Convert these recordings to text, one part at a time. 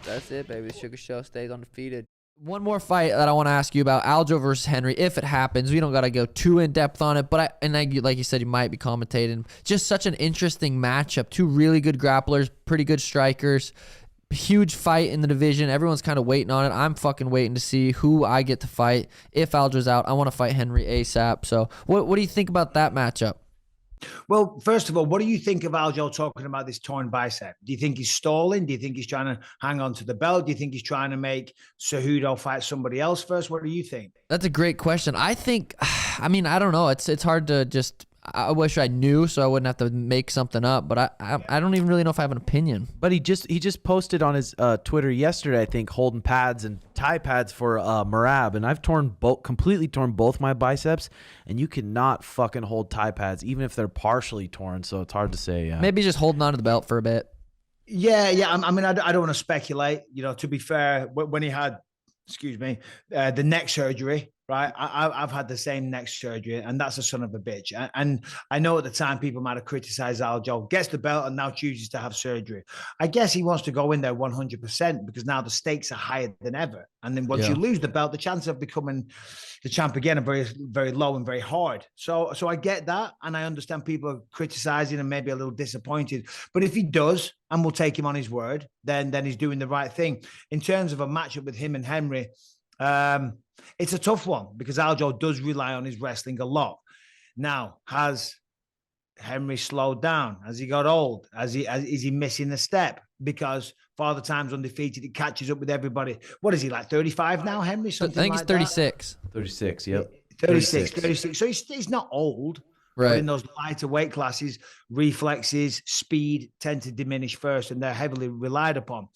That's it, baby. The Sugar Show stays undefeated. One more fight that I want to ask you about, Aljo versus Henry, if it happens. We don't got to go too in-depth on it, but like you said, you might be commentating. Just such an interesting matchup. Two really good grapplers, pretty good strikers. Huge fight in the division. Everyone's kind of waiting on it. I'm fucking waiting to see who I get to fight. If Aljo's out, I want to fight Henry ASAP. So what do you think about that matchup? Well, first of all, what do you think of Aljo talking about this torn bicep? Do you think he's stalling? Do you think he's trying to hang on to the belt? Do you think he's trying to make Cejudo fight somebody else first? What do you think? That's a great question. I think, I mean, I don't know. It's hard to just, I wish I knew so I wouldn't have to make something up, but I don't even really know if I have an opinion. But he just posted on his Twitter yesterday, I think, holding pads and Thai pads for Merab, and I've completely torn both my biceps, and you cannot fucking hold Thai pads even if they're partially torn, so it's hard to say. Yeah. Maybe just holding on to the belt for a bit. Yeah. I mean, I don't want to speculate. You know, to be fair, when he had, the neck surgery, right? I've had the same neck surgery, and that's a son of a bitch. And I know at the time people might have criticized Aljo, gets the belt and now chooses to have surgery. I guess he wants to go in there 100% because now the stakes are higher than ever. And then once you lose the belt, the chances of becoming the champ again are very, very low and very hard. So I get that, and I understand people are criticizing and maybe a little disappointed. But if he does, and we'll take him on his word, then he's doing the right thing. In terms of a matchup with him and Henry, it's a tough one because Aljo does rely on his wrestling a lot. Now, has Henry slowed down? Has he got old? Is he missing a step? Because Father Time's undefeated. It catches up with everybody. What is he, like 35 now, Henry? Something I think like he's 36. That? 36, yep. 36. So he's not old. Right. But in those lighter weight classes, reflexes, speed tend to diminish first, and they're heavily relied upon.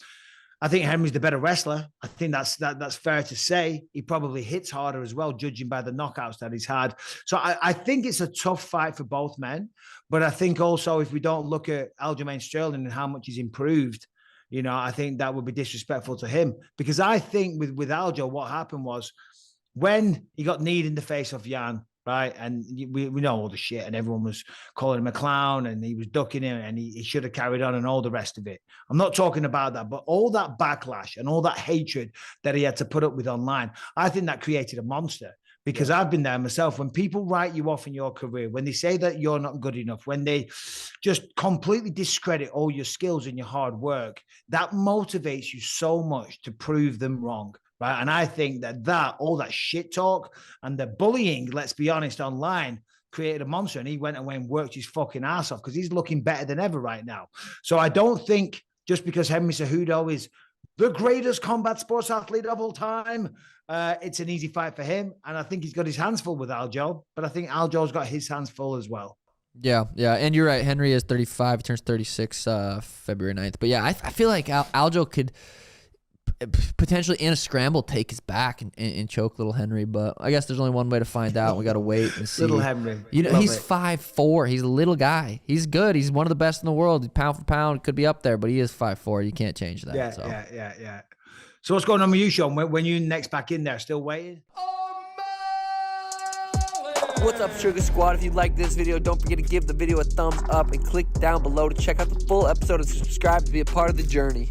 I think Henry's the better wrestler. I think that's fair to say. He probably hits harder as well, judging by the knockouts that he's had. So I think it's a tough fight for both men. But I think also if we don't look at Aljamain Sterling and how much he's improved, you know, I think that would be disrespectful to him. Because I think with Aljo, what happened was when he got kneed in the face of Jan, right? And we know all the shit, and everyone was calling him a clown, and he was ducking him, and he should have carried on, and all the rest of it. I'm not talking about that, but all that backlash and all that hatred that he had to put up with online, I think that created a monster. Because I've been there myself. When people write you off in your career, when they say that you're not good enough, when they just completely discredit all your skills and your hard work, that motivates you so much to prove them wrong. Right. And I think that all that shit talk and the bullying, let's be honest, online created a monster. And he went away and worked his fucking ass off because he's looking better than ever right now. So I don't think just because Henry Cejudo is the greatest combat sports athlete of all time, it's an easy fight for him. And I think he's got his hands full with Aljo, but I think Aljo's got his hands full as well. Yeah. And you're right. Henry is 35. He turns 36 February 9th. But yeah, I feel like Aljo could potentially in a scramble take his back and choke little Henry, but I guess there's only one way to find out. We got to wait and see. Little Henry, you know, he's 5'4". He's a little guy. He's good. He's one of the best in the world. Pound for pound, could be up there, but he is 5'4". You can't change that. Yeah. So what's going on with you, Sean? When you next back in there, still waiting? What's up, Sugar Squad? If you like this video, don't forget to give the video a thumbs up and click down below to check out the full episode and subscribe to be a part of the journey.